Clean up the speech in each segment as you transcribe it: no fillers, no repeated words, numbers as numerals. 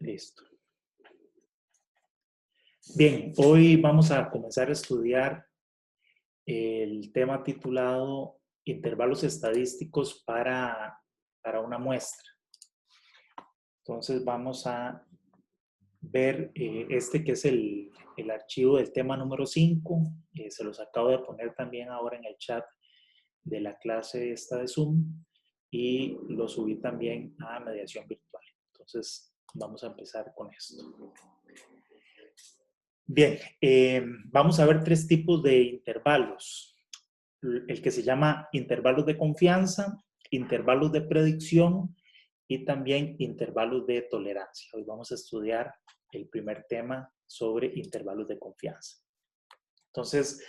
Listo. Bien, hoy vamos a comenzar a estudiar el tema titulado Intervalos estadísticos para una muestra. Entonces vamos a ver este que es el archivo del tema número 5. Se los acabo de poner también ahora en el chat de la clase esta de Zoom y lo subí también a mediación virtual. Entonces vamos a empezar con esto. Bien, vamos a ver tres tipos de intervalos. El que se llama intervalos de confianza, intervalos de predicción y también intervalos de tolerancia. Hoy vamos a estudiar el primer tema sobre intervalos de confianza. Entonces,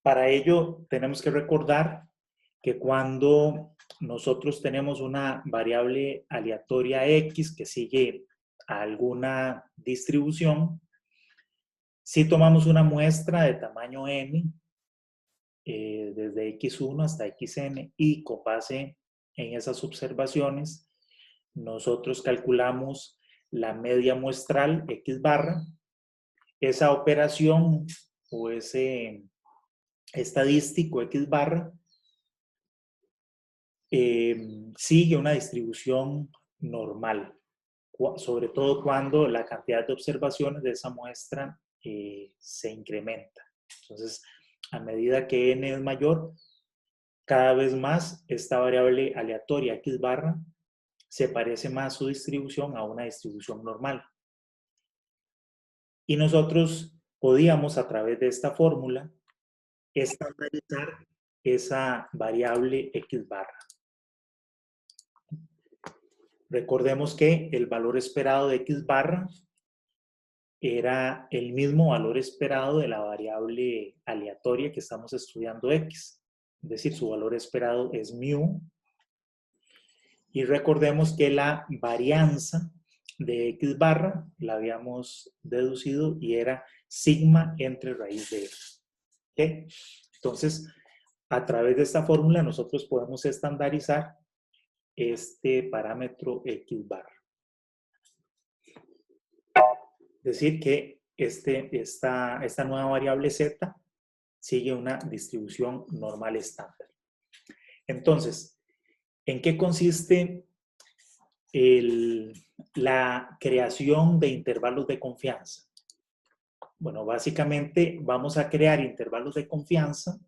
para ello tenemos que recordar que cuando nosotros tenemos una variable aleatoria X que sigue a alguna distribución, si tomamos una muestra de tamaño n, desde x1 hasta xn, y con base en esas observaciones, nosotros calculamos la media muestral x barra. Esa operación o ese estadístico x barra sigue una distribución normal, sobre todo cuando la cantidad de observaciones de esa muestra se incrementa. Entonces, a medida que n es mayor, cada vez más esta variable aleatoria x barra se parece más su distribución a una distribución normal. Y nosotros podíamos, a través de esta fórmula, estandarizar esa variable x barra. Recordemos que el valor esperado de x barra era el mismo valor esperado de la variable aleatoria que estamos estudiando x. Es decir, su valor esperado es mu. Y recordemos que la varianza de x barra la habíamos deducido y era sigma entre raíz de x. ¿Okay? Entonces, a través de esta fórmula nosotros podemos estandarizar este parámetro x barra. Es decir, que esta nueva variable z sigue una distribución normal estándar. Entonces, ¿en qué consiste la creación de intervalos de confianza? Bueno, básicamente vamos a crear intervalos de confianza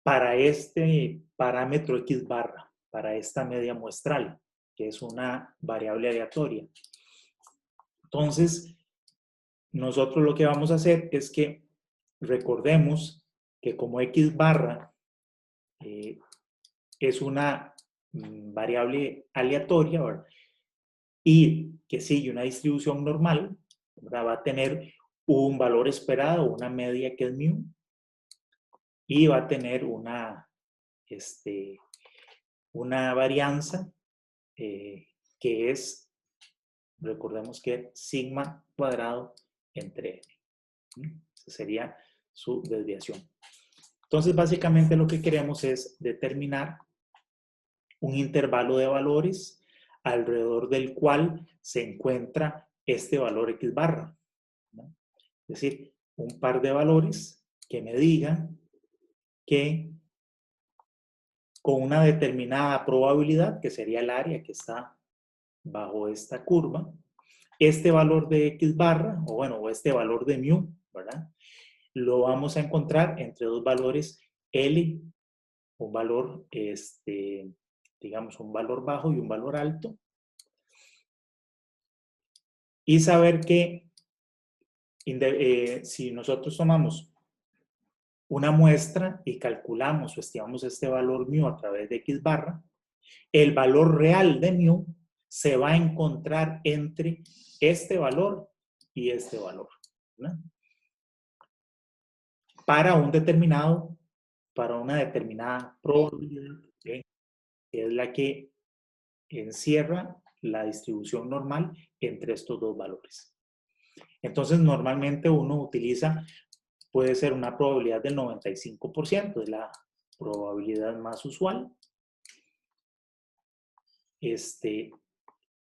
para este parámetro x barra, para esta media muestral, que es una variable aleatoria. Entonces, nosotros lo que vamos a hacer es que recordemos que como x barra es una variable aleatoria, ¿verdad? Y que sigue una distribución normal, ¿verdad? Va a tener un valor esperado, una media que es mu, y va a tener una varianza que es, recordemos que sigma cuadrado entre n. Esa sería su desviación. Entonces, básicamente lo que queremos es determinar un intervalo de valores alrededor del cual se encuentra este valor x barra, ¿no? Es decir, un par de valores que me digan que con una determinada probabilidad, que sería el área que está bajo esta curva, este valor de x barra, o bueno, o este valor de mu, ¿verdad? Lo vamos a encontrar entre dos valores L, un valor, digamos, un valor bajo y un valor alto. Y saber que si nosotros tomamos una muestra y calculamos o estimamos este valor mu a través de x barra, el valor real de mu se va a encontrar entre este valor y este valor, ¿no? Para una determinada probabilidad, ¿okay? Que es la que encierra la distribución normal entre estos dos valores. Entonces, normalmente uno utiliza, puede ser una probabilidad del 95%, es la probabilidad más usual.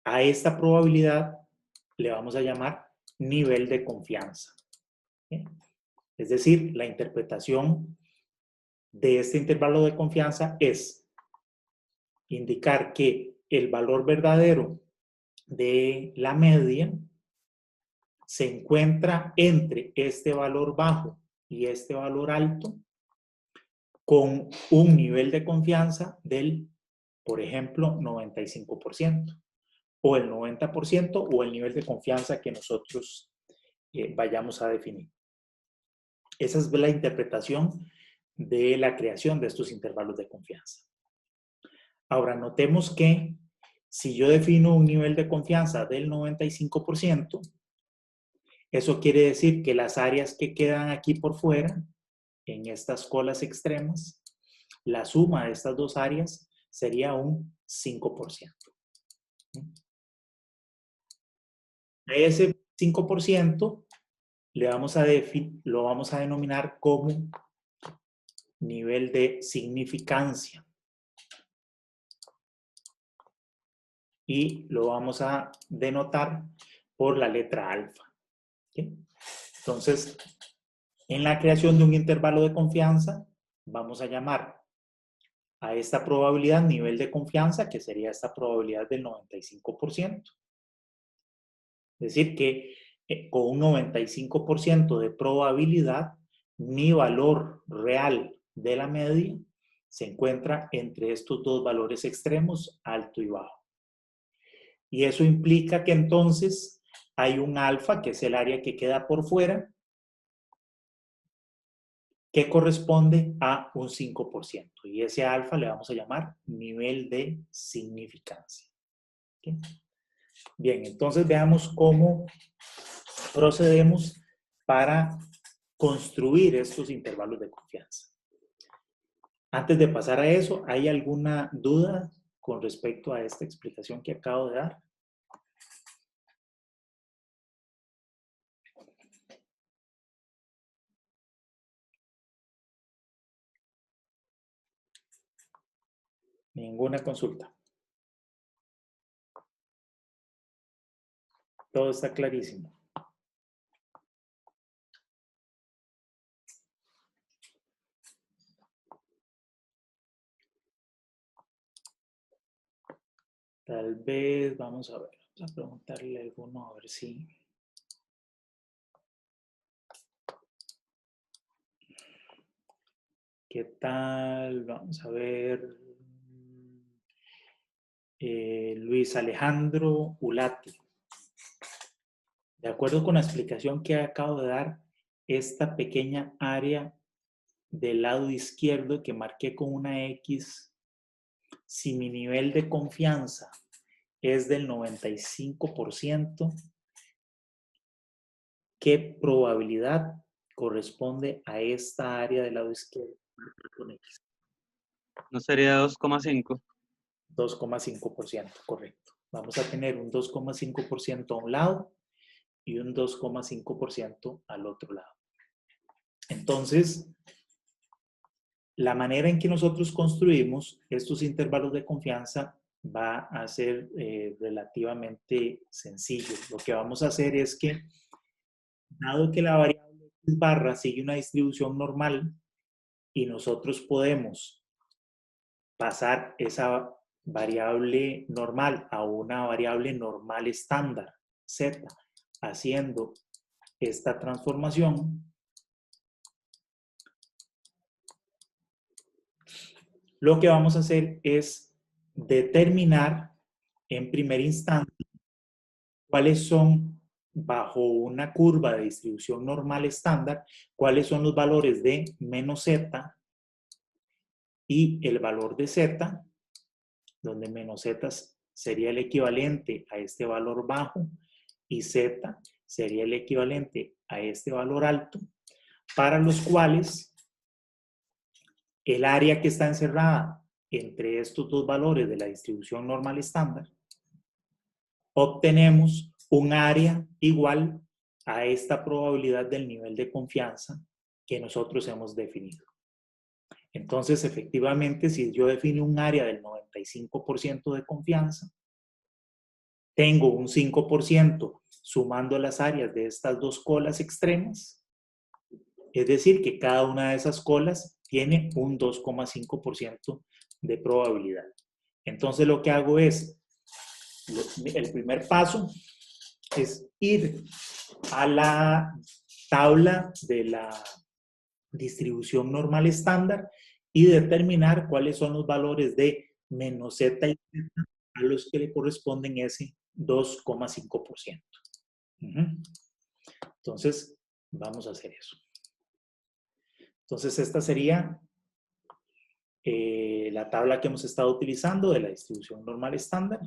A esta probabilidad le vamos a llamar nivel de confianza. ¿Sí? Es decir, la interpretación de este intervalo de confianza es indicar que el valor verdadero de la media se encuentra entre este valor bajo y este valor alto con un nivel de confianza del, por ejemplo, 95%, o el 90%, o el nivel de confianza que nosotros vayamos a definir. Esa es la interpretación de la creación de estos intervalos de confianza. Ahora, notemos que si yo defino un nivel de confianza del 95%, eso quiere decir que las áreas que quedan aquí por fuera, en estas colas extremas, la suma de estas dos áreas sería un 5%. A ese 5% lo vamos a denominar como nivel de significancia. Y lo vamos a denotar por la letra alfa. ¿Okay? Entonces, en la creación de un intervalo de confianza, vamos a llamar a esta probabilidad nivel de confianza, que sería esta probabilidad del 95%. Es decir, que con un 95% de probabilidad, mi valor real de la media se encuentra entre estos dos valores extremos, alto y bajo. Y eso implica que entonces hay un alfa, que es el área que queda por fuera, que corresponde a un 5%. Y ese alfa le vamos a llamar nivel de significancia. ¿Okay? Bien, entonces veamos cómo procedemos para construir estos intervalos de confianza. Antes de pasar a eso, ¿hay alguna duda con respecto a esta explicación que acabo de dar? Ninguna consulta. Todo está clarísimo. Tal vez, vamos a ver, vamos a preguntarle a alguno a ver si... ¿Qué tal? Vamos a ver. Luis Alejandro Ulati. De acuerdo con la explicación que acabo de dar, esta pequeña área del lado izquierdo que marqué con una X, si mi nivel de confianza es del 95%, ¿qué probabilidad corresponde a esta área del lado izquierdo? ¿No sería 2,5? 2,5%, correcto. Vamos a tener un 2,5% a un lado y un 2,5% al otro lado. Entonces, la manera en que nosotros construimos estos intervalos de confianza va a ser relativamente sencillo. Lo que vamos a hacer es que, dado que la variable X barra sigue una distribución normal y nosotros podemos pasar esa variable normal a una variable normal estándar, Z, haciendo esta transformación, lo que vamos a hacer es determinar en primera instancia cuáles son, bajo una curva de distribución normal estándar, cuáles son los valores de menos Z y el valor de Z, donde menos Z sería el equivalente a este valor bajo y Z sería el equivalente a este valor alto, para los cuales el área que está encerrada entre estos dos valores de la distribución normal estándar, obtenemos un área igual a esta probabilidad del nivel de confianza que nosotros hemos definido. Entonces, efectivamente, si yo defino un área del 95% de confianza, tengo un 5% sumando las áreas de estas dos colas extremas. Es decir, que cada una de esas colas tiene un 2,5% de probabilidad. Entonces lo que hago es, el primer paso es ir a la tabla de la distribución normal estándar y determinar cuáles son los valores de menos z y z a los que le corresponden ese 2,5%. Entonces, vamos a hacer eso. Entonces, esta sería la tabla que hemos estado utilizando de la distribución normal estándar.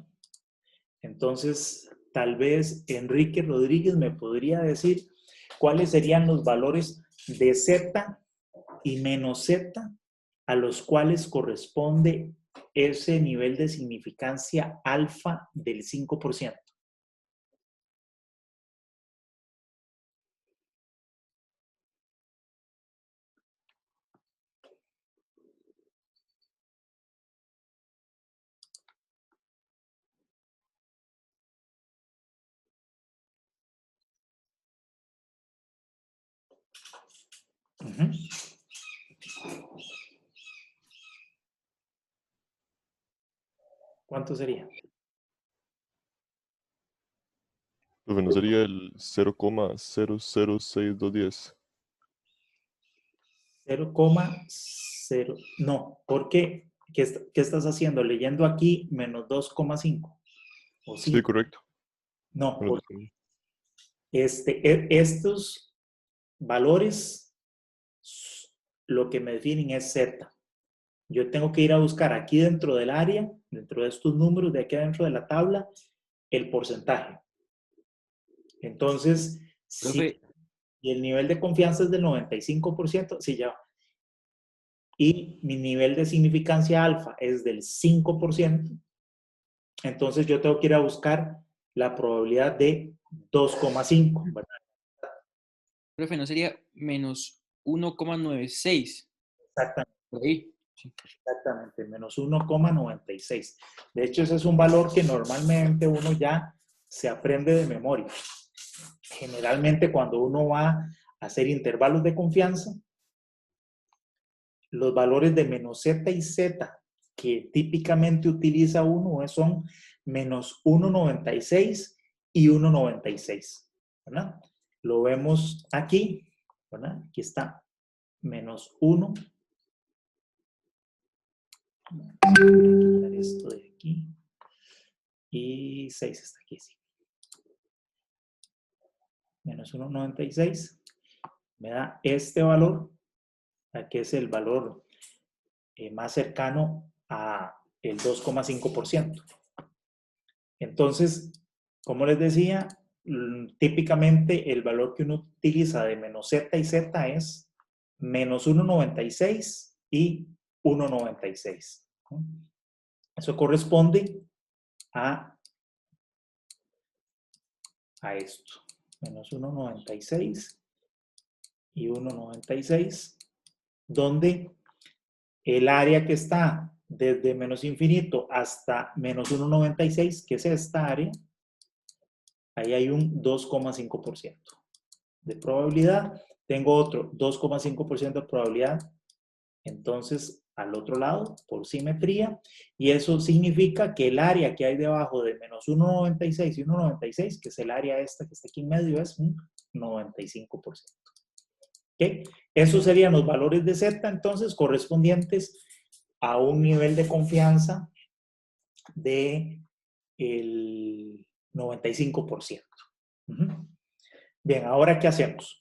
Entonces, tal vez Enrique Rodríguez me podría decir cuáles serían los valores de z y menos z a los cuales corresponde ese nivel de significancia alfa del 5%. ¿Cuánto sería? Profe, ¿no sería el 0,006210? 0,0. No, ¿por qué? ¿Qué estás haciendo? Leyendo aquí menos 2,5. ¿O sí? Sí, correcto. No, Me lo entendí. estos valores lo que me definen es z. Yo tengo que ir a buscar aquí dentro del área, dentro de estos números de aquí adentro de la tabla, el porcentaje. Entonces, Profe, si el nivel de confianza es del 95%, sí, ya. Y mi nivel de significancia alfa es del 5%, entonces yo tengo que ir a buscar la probabilidad de 2,5, ¿verdad? Profe, ¿no sería menos 1,96? Exactamente. Por ahí. Sí. Exactamente, menos 1,96. De hecho, ese es un valor que normalmente uno ya se aprende de memoria. Generalmente cuando uno va a hacer intervalos de confianza, los valores de menos z y z que típicamente utiliza uno son menos 1,96 y 1,96. ¿Verdad? Lo vemos aquí, ¿verdad? Aquí está, menos 1. Vamos a quitar esto de aquí. Y 6 está aquí, sí. Menos 1,96 me da este valor, que es el valor más cercano a el 2,5%. Entonces, como les decía, típicamente el valor que uno utiliza de menos z y z es menos 1,96 y 1,96. Eso corresponde a esto. Menos 1,96 y 1,96, donde el área que está desde menos infinito hasta menos 1,96, que es esta área, ahí hay un 2,5% de probabilidad. Tengo otro 2,5% de probabilidad, entonces al otro lado, por simetría, y eso significa que el área que hay debajo de menos 1,96 y 1,96, que es el área esta que está aquí en medio, es un 95%. ¿Okay? Esos serían los valores de Z, entonces, correspondientes a un nivel de confianza de el 95%. Bien, ahora, ¿qué hacemos?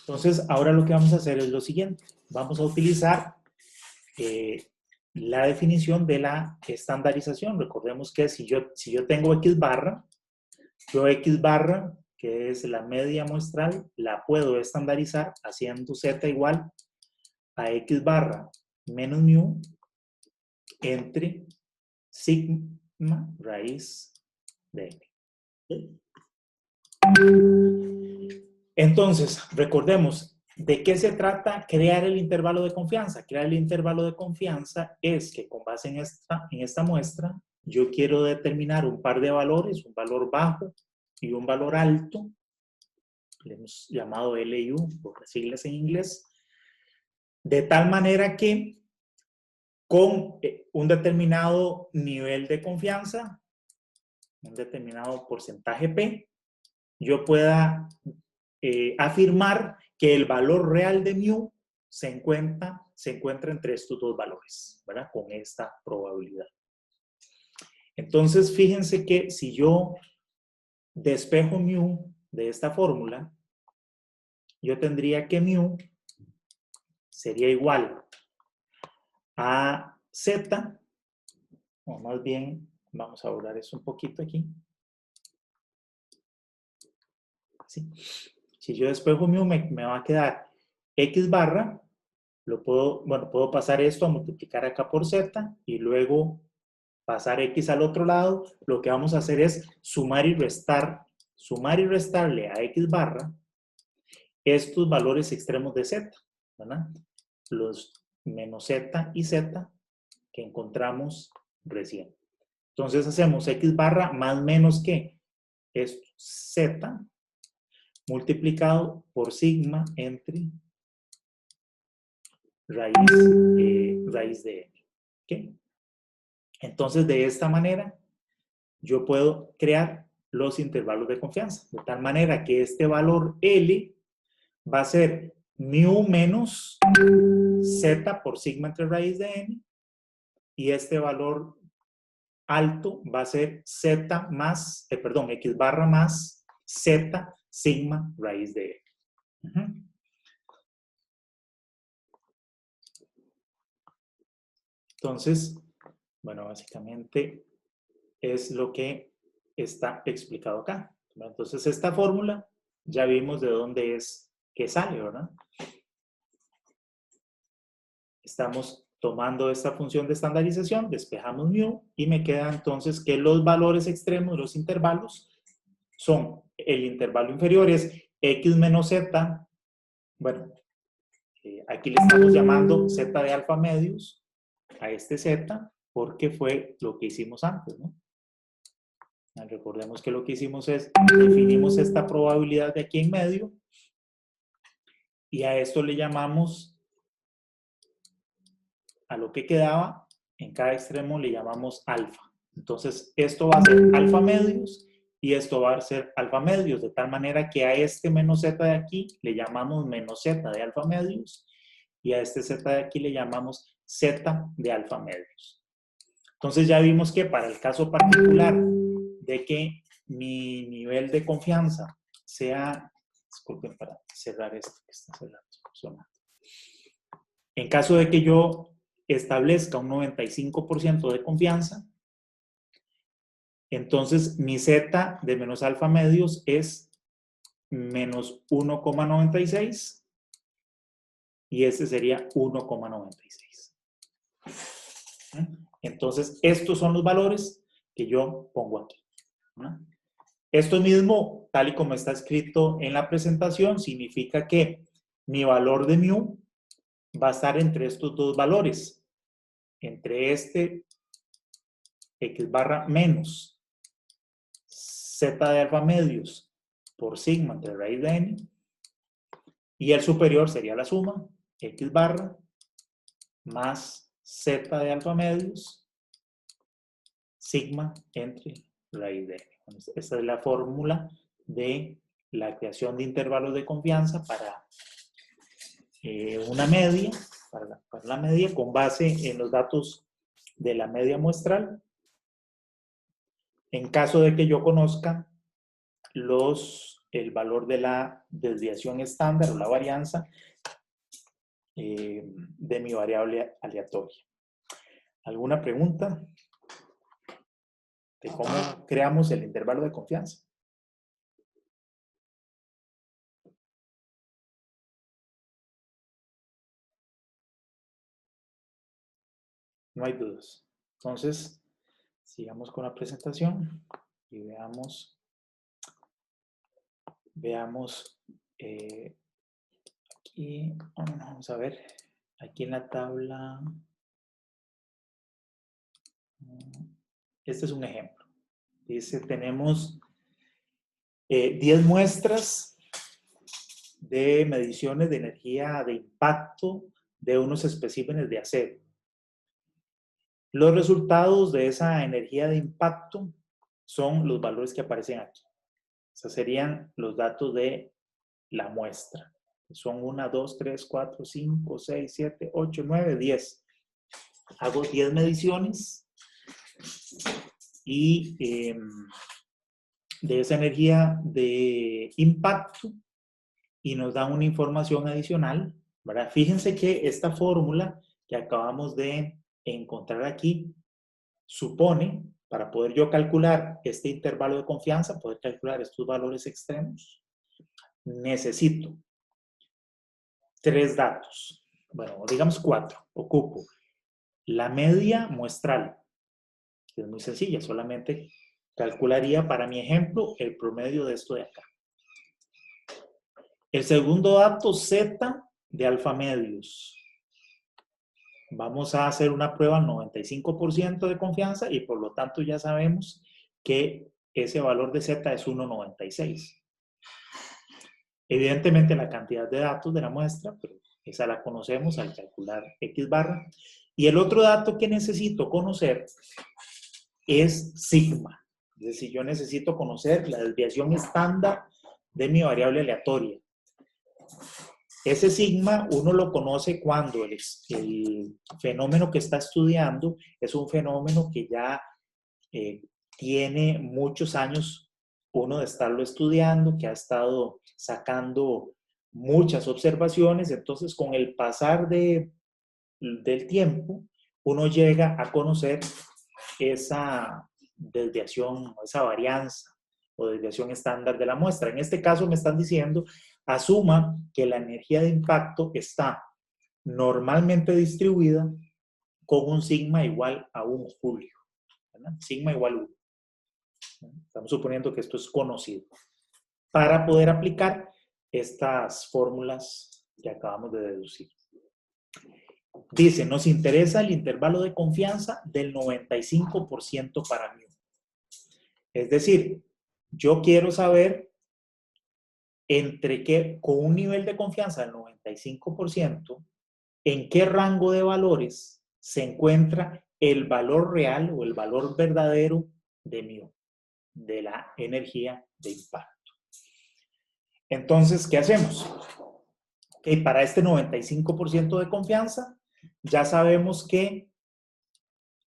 Entonces, ahora lo que vamos a hacer es lo siguiente. Vamos a utilizar la definición de la estandarización. Recordemos que si yo tengo X barra, yo X barra, que es la media muestral, la puedo estandarizar haciendo Z igual a X barra menos mu entre sigma raíz de n. Entonces, recordemos, ¿De qué se trata crear el intervalo de confianza? Crear el intervalo de confianza es que con base en esta muestra, yo quiero determinar un par de valores, un valor bajo y un valor alto. Le hemos llamado L y U por las siglas en inglés. De tal manera que con un determinado nivel de confianza, un determinado porcentaje P, yo pueda afirmar que el valor real de mu se encuentra entre estos dos valores, ¿verdad? Con esta probabilidad. Entonces, fíjense que si yo despejo mu de esta fórmula, yo tendría que mu sería igual a z, o más bien, vamos a borrar eso un poquito aquí. ¿Sí? Si yo despejo mu, me va a quedar x barra, puedo pasar esto a multiplicar acá por z y luego pasar x al otro lado. Lo que vamos a hacer es sumar y restarle a x barra estos valores extremos de z, ¿verdad? Los menos z y z que encontramos recién. Entonces hacemos x barra más menos que esto, z multiplicado por sigma entre raíz de n. ¿Okay? Entonces, de esta manera, yo puedo crear los intervalos de confianza, de tal manera que este valor L va a ser mu menos z por sigma entre raíz de n, y este valor alto va a ser z más, x barra más z sigma raíz de n. Entonces, bueno, básicamente es lo que está explicado acá. Entonces, esta fórmula ya vimos de dónde es que sale, ¿verdad? Estamos tomando esta función de estandarización, despejamos mu y me queda entonces que los valores extremos, los intervalos, son el intervalo inferior es x menos z, bueno, aquí le estamos llamando z de alfa medios a este z porque fue lo que hicimos antes, ¿no? Recordemos que lo que hicimos es, definimos esta probabilidad de aquí en medio y a esto le llamamos, a lo que quedaba, en cada extremo le llamamos alfa. Entonces, esto va a ser alfa medios y esto va a ser alfa medios, de tal manera que a este menos z de aquí le llamamos menos z de alfa medios y a este z de aquí le llamamos z de alfa medios. Entonces, ya vimos que para el caso particular de que mi nivel de confianza sea, disculpen para cerrar esto que está cerrando. En caso de que yo establezca un 95% de confianza, entonces mi z de menos alfa medios es menos 1,96 y ese sería 1,96. Entonces, estos son los valores que yo pongo aquí. Esto mismo, tal y como está escrito en la presentación, significa que mi valor de mu va a estar entre estos dos valores, entre este x barra menos z de alfa medios por sigma entre raíz de n, y el superior sería la suma, x barra más z de alfa medios sigma entre raíz de n. Esta es la fórmula de la creación de intervalos de confianza para una media, para la media con base en los datos de la media muestral. En caso de que yo conozca el valor de la desviación estándar o la varianza de mi variable aleatoria. ¿Alguna pregunta de cómo creamos el intervalo de confianza? No hay dudas. Entonces, sigamos con la presentación y veamos aquí Y vamos a ver, aquí en la tabla, este es un ejemplo. Dice, tenemos 10 muestras de mediciones de energía de impacto de unos especímenes de acero. Los resultados de esa energía de impacto son los valores que aparecen aquí. Esos serían los datos de la muestra. Son 1, 2, 3, 4, 5, 6, 7, 8, 9, 10. Hago 10 mediciones y de esa energía de impacto y nos dan una información adicional, ¿verdad? Fíjense que esta fórmula que acabamos de encontrar aquí supone, para poder yo calcular este intervalo de confianza, poder calcular estos valores extremos, necesito 3 datos. Bueno, digamos 4. Ocupo la media muestral, que es muy sencilla, solamente calcularía para mi ejemplo el promedio de esto de acá. El segundo dato, Z de alfa medios. Vamos a hacer una prueba al 95% de confianza y por lo tanto ya sabemos que ese valor de Z es 1,96. Evidentemente la cantidad de datos de la muestra, pero esa la conocemos al calcular X barra. Y el otro dato que necesito conocer es sigma. Es decir, yo necesito conocer la desviación estándar de mi variable aleatoria. Ese sigma uno lo conoce cuando el fenómeno que está estudiando es un fenómeno que ya tiene muchos años uno de estarlo estudiando, que ha estado sacando muchas observaciones. Entonces, con el pasar del tiempo, uno llega a conocer esa desviación, esa varianza o desviación estándar de la muestra. En este caso me están diciendo, asuma que la energía de impacto está normalmente distribuida con un sigma igual a 1 julio. ¿Verdad? Sigma igual a 1. Estamos suponiendo que esto es conocido. Para poder aplicar estas fórmulas que acabamos de deducir. Dice, nos interesa el intervalo de confianza del 95% para μ. Es decir, yo quiero saber entre qué, con un nivel de confianza del 95%, en qué rango de valores se encuentra el valor real o el valor verdadero de μ, de la energía de impacto. Entonces, ¿qué hacemos? Okay, para este 95% de confianza, ya sabemos que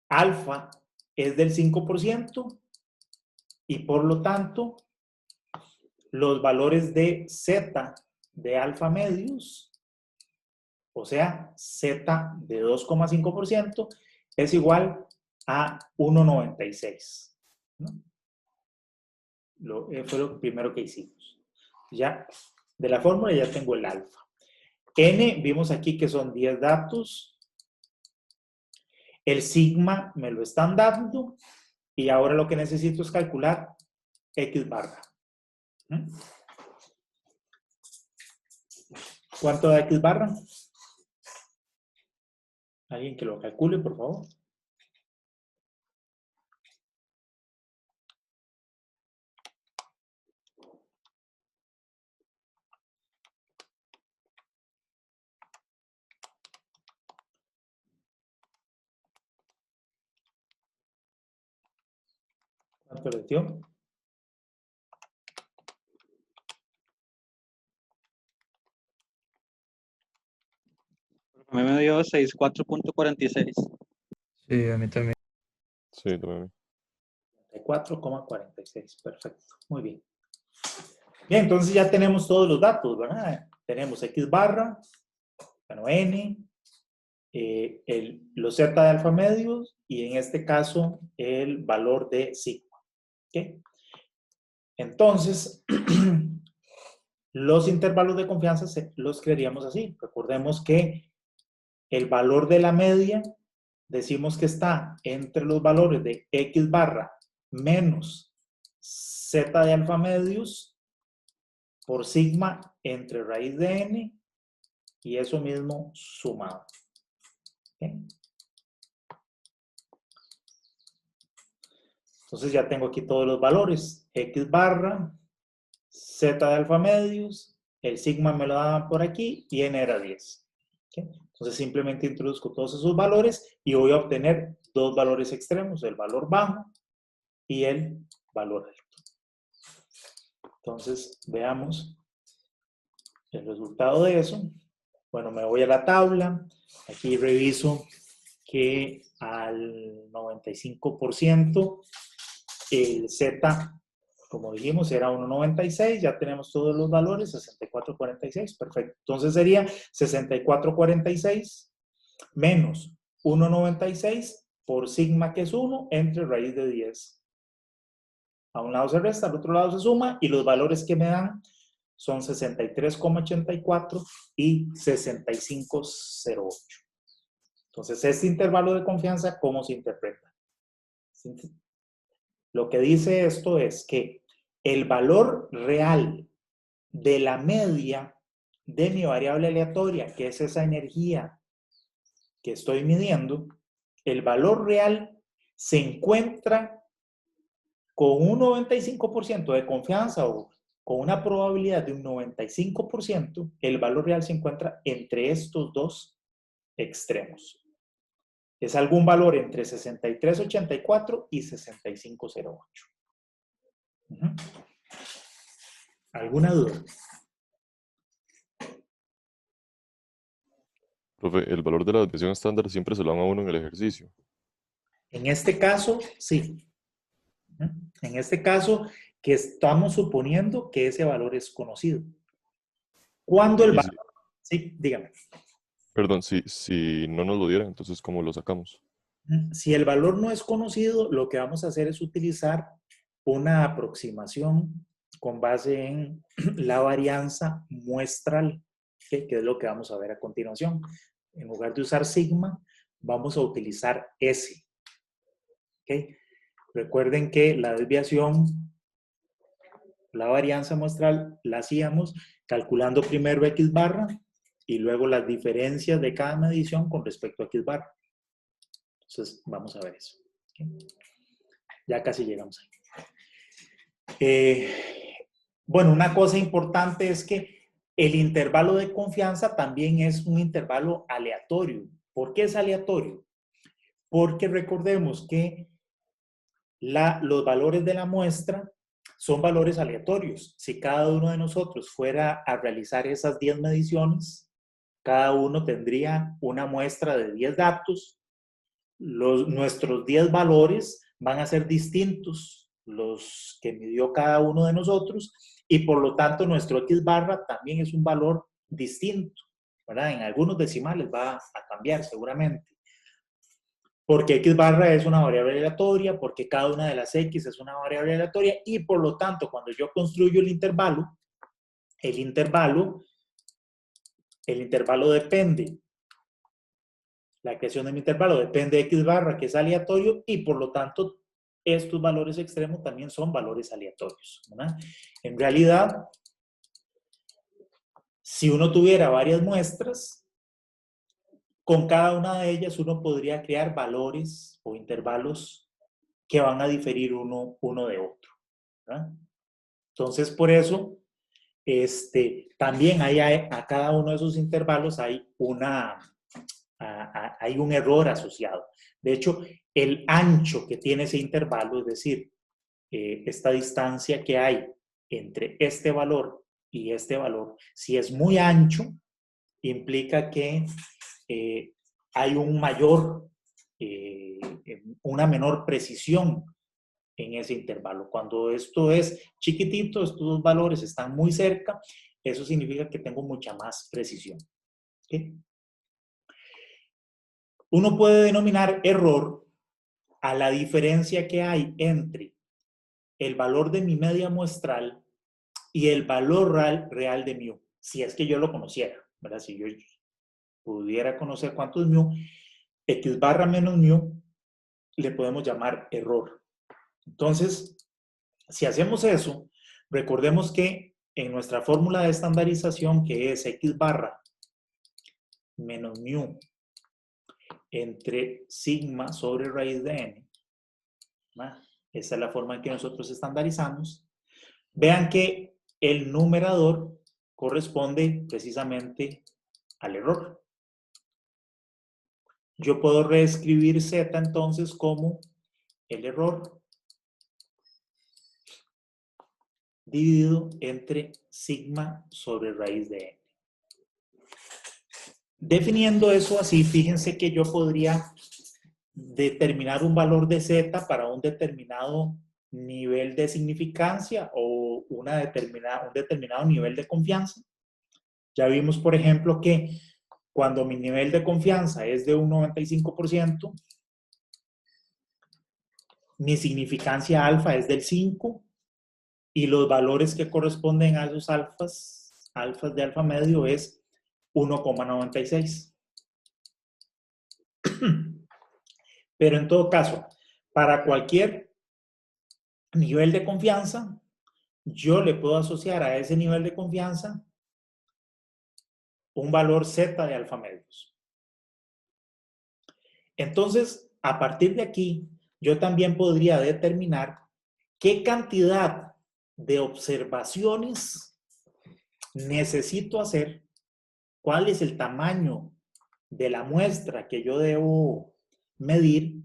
alfa es del 5% y por lo tanto los valores de Z de alfa medios, o sea, Z de 2,5% es igual a 1,96. ¿No? Fue lo primero que hicimos. Ya, de la fórmula ya tengo el alfa. N, vimos aquí que son 10 datos. El sigma me lo están dando. Y ahora lo que necesito es calcular X barra. ¿Cuánto da X barra? Alguien que lo calcule, por favor. ¿Cuánto le dio? A mí me dio 64.46. Sí, a mí también. Sí, también. 4,46. Perfecto. Muy bien. Bien, entonces ya tenemos todos los datos, ¿verdad? Tenemos X barra, bueno, N, los Z de alfa medios y en este caso el valor de sigma. ¿Okay? Entonces, los intervalos de confianza los crearíamos así. Recordemos que el valor de la media decimos que está entre los valores de X barra menos Z de alfa medios por sigma entre raíz de n y eso mismo sumado. ¿Ok? Entonces ya tengo aquí todos los valores. X barra, Z de alfa medios, el sigma me lo daban por aquí y n era 10. ¿Ok? Entonces simplemente introduzco todos esos valores y voy a obtener dos valores extremos, el valor bajo y el valor alto. Entonces veamos el resultado de eso. Bueno, me voy a la tabla. Aquí reviso que al 95% el Z, como dijimos, era 1.96. Ya tenemos todos los valores, 64.46. Perfecto. Entonces sería 64.46 menos 1.96 por sigma, que es 1, entre raíz de 10. A un lado se resta, al otro lado se suma, y los valores que me dan son 63,84 y 65,08. Entonces, este intervalo de confianza, ¿cómo se interpreta? Lo que dice esto es que el valor real de la media de mi variable aleatoria, que es esa energía que estoy midiendo, el valor real se encuentra con un 95% de confianza o con una probabilidad de un 95%, el valor real se encuentra entre estos dos extremos. Es algún valor entre 63.84 y 65.08. ¿Alguna duda? Profe, el valor de la desviación estándar siempre se lo dan a uno en el ejercicio. En este caso, sí. En este caso, que estamos suponiendo que ese valor es conocido. ¿Cuándo el Y valor? Sí, dígame. perdón, si no nos lo dieran, entonces ¿cómo lo sacamos? Si el valor no es conocido, lo que vamos a hacer es utilizar una aproximación con base en la varianza muestral, que es lo que vamos a ver a continuación. En lugar de usar sigma, vamos a utilizar S. ¿Okay? Recuerden que la desviación, la varianza muestral, la hacíamos calculando primero X barra y luego las diferencias de cada medición con respecto a X barra. Entonces, vamos a ver eso. ¿Okay? Ya casi llegamos ahí. Bueno, una cosa importante es que el intervalo de confianza también es un intervalo aleatorio. ¿Por qué es aleatorio? Porque recordemos que los valores de la muestra son valores aleatorios. Si cada uno de nosotros fuera a realizar esas 10 mediciones, cada uno tendría una muestra de 10 datos. Nuestros 10 valores van a ser distintos, los que midió cada uno de nosotros, y por lo tanto nuestro X barra también es un valor distinto, ¿verdad? En algunos decimales va a cambiar seguramente. Porque X barra es una variable aleatoria, porque cada una de las X es una variable aleatoria, y por lo tanto cuando yo construyo el intervalo depende. La creación de mi intervalo depende de X barra, que es aleatorio, y por lo tanto, estos valores extremos también son valores aleatorios, ¿verdad? En realidad, si uno tuviera varias muestras, con cada una de ellas uno podría crear valores o intervalos que van a diferir uno de otro, ¿verdad? Entonces, por eso, también a cada uno de esos intervalos hay un error asociado. De hecho, el ancho que tiene ese intervalo, es decir, esta distancia que hay entre este valor y este valor, si es muy ancho, implica que hay una menor precisión en ese intervalo. Cuando esto es chiquitito, estos dos valores están muy cerca, eso significa que tengo mucha más precisión. ¿Okay? Uno puede denominar error a la diferencia que hay entre el valor de mi media muestral y el valor real de mu, si es que yo lo conociera, ¿verdad? Si yo pudiera conocer cuánto es mu, X barra menos mu, le podemos llamar error. Entonces, si hacemos eso, recordemos que en nuestra fórmula de estandarización, que es X barra menos mu entre sigma sobre raíz de n. ¿Va? Esa es la forma en que nosotros estandarizamos. Vean que el numerador corresponde precisamente al error. Yo puedo reescribir z entonces como el error dividido entre sigma sobre raíz de n. Definiendo eso así, fíjense que yo podría determinar un valor de z para un determinado nivel de significancia o un determinado nivel de confianza. Ya vimos, por ejemplo, que cuando mi nivel de confianza es de un 95%, mi significancia alfa es del 5 y los valores que corresponden a esos alfas de alfa medio es 1,96. Pero en todo caso, para cualquier nivel de confianza, yo le puedo asociar a ese nivel de confianza un valor z de alfa medios. Entonces, a partir de aquí, yo también podría determinar qué cantidad de observaciones necesito hacer, cuál es el tamaño de la muestra que yo debo medir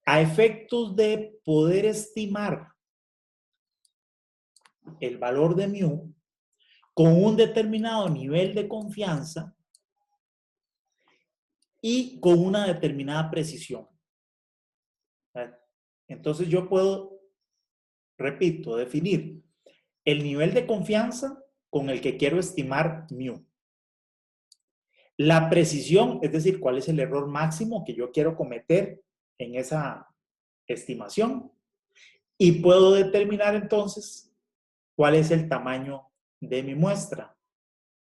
a efectos de poder estimar el valor de mu con un determinado nivel de confianza y con una determinada precisión. Entonces yo puedo, repito, definir el nivel de confianza con el que quiero estimar mu. La precisión, es decir, cuál es el error máximo que yo quiero cometer en esa estimación. Y puedo determinar entonces cuál es el tamaño de mi muestra.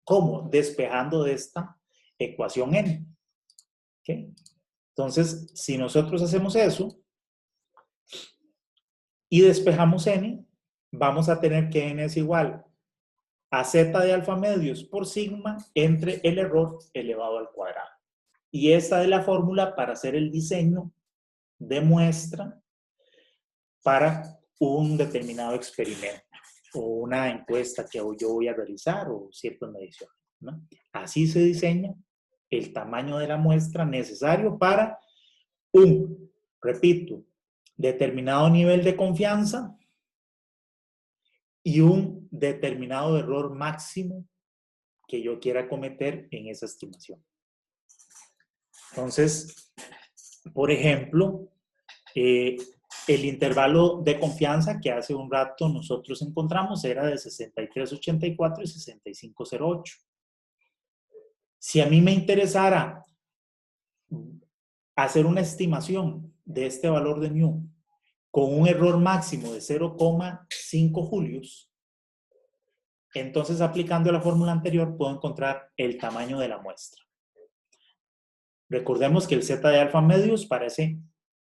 ¿Cómo? Despejando de esta ecuación n. ¿Okay? Entonces, si nosotros hacemos eso y despejamos n, vamos a tener que n es igual a z de alfa medios por sigma entre el error elevado al cuadrado. Y esta es la fórmula para hacer el diseño de muestra para un determinado experimento o una encuesta que yo voy a realizar o ciertas mediciones, ¿no? Así se diseña el tamaño de la muestra necesario para un, repito, determinado nivel de confianza y un determinado error máximo que yo quiera cometer en esa estimación. Entonces, por ejemplo, el intervalo de confianza que hace un rato nosotros encontramos era de 63.84 y 65.08. Si a mí me interesara hacer una estimación de este valor de mu con un error máximo de 0,5 julios, entonces aplicando la fórmula anterior puedo encontrar el tamaño de la muestra. Recordemos que el z de alfa medios para ese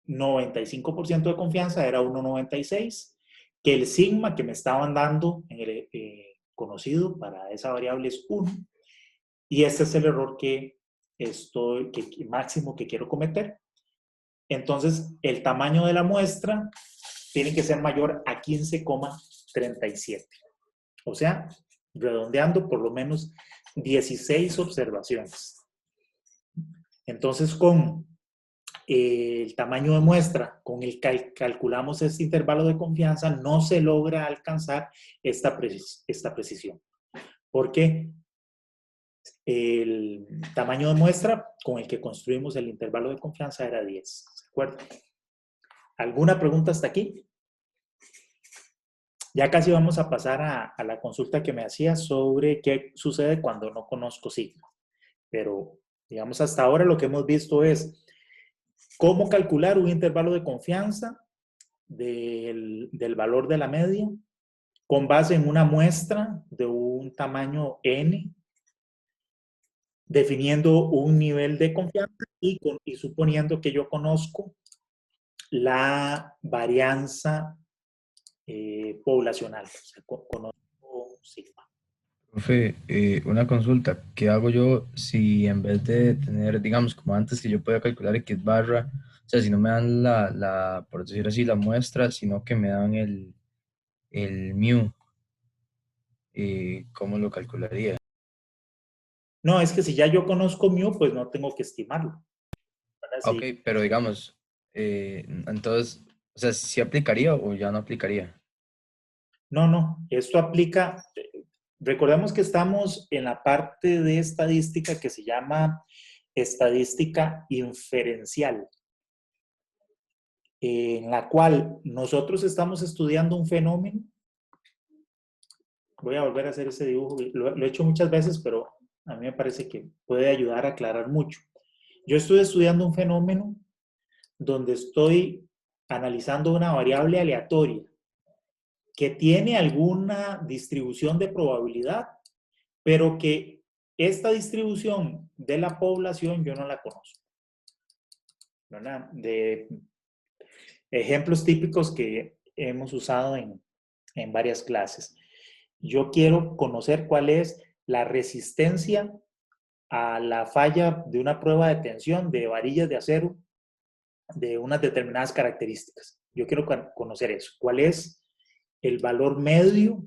95% de confianza era 1,96, que el sigma que me estaban dando en el conocido para esa variable es 1, y este es el error máximo que quiero cometer. Entonces, el tamaño de la muestra tiene que ser mayor a 15,37. O sea, redondeando por lo menos 16 observaciones. Entonces, con el tamaño de muestra con el que calculamos este intervalo de confianza, no se logra alcanzar esta precisión. Porque el tamaño de muestra con el que construimos el intervalo de confianza era 10. ¿De acuerdo? ¿Alguna pregunta hasta aquí? Ya casi vamos a pasar a la consulta que me hacía sobre qué sucede cuando no conozco sigma. Pero, digamos, hasta ahora lo que hemos visto es cómo calcular un intervalo de confianza del valor de la media con base en una muestra de un tamaño n, definiendo un nivel de confianza y suponiendo que yo conozco la varianza poblacional, o sea, conozco sigma. Profe, una consulta. ¿Qué hago yo si en vez de tener, digamos, como antes que yo podía calcular X barra, o sea, si no me dan por decir así, la muestra, sino que me dan el mu, ¿cómo lo calcularía? No, es que si ya yo conozco mu, pues no tengo que estimarlo, ¿verdad? Ah, ok, pero digamos, entonces, o sea, ¿sí aplicaría o ya no aplicaría? No, no, esto aplica, recordemos que estamos en la parte de estadística que se llama estadística inferencial, en la cual nosotros estamos estudiando un fenómeno. Voy a volver a hacer ese dibujo, lo he hecho muchas veces, pero a mí me parece que puede ayudar a aclarar mucho. Yo estoy estudiando un fenómeno donde estoy analizando una variable aleatoria que tiene alguna distribución de probabilidad, pero que esta distribución de la población yo no la conozco, ¿verdad? De ejemplos típicos que hemos usado en varias clases. Yo quiero conocer cuál es la resistencia a la falla de una prueba de tensión de varillas de acero de unas determinadas características. Yo quiero conocer eso. ¿Cuál es el valor medio,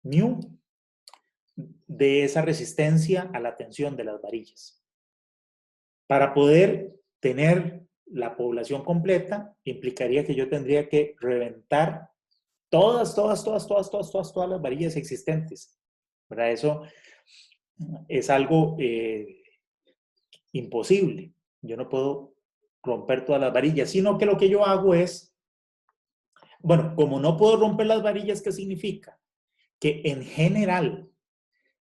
mu, de esa resistencia a la tensión de las varillas? Para poder tener la población completa, implicaría que yo tendría que reventar todas las varillas existentes, ¿verdad? Eso es algo imposible. Yo no puedo romper todas las varillas, sino que lo que yo hago es, bueno, como no puedo romper las varillas, ¿qué significa? Que en general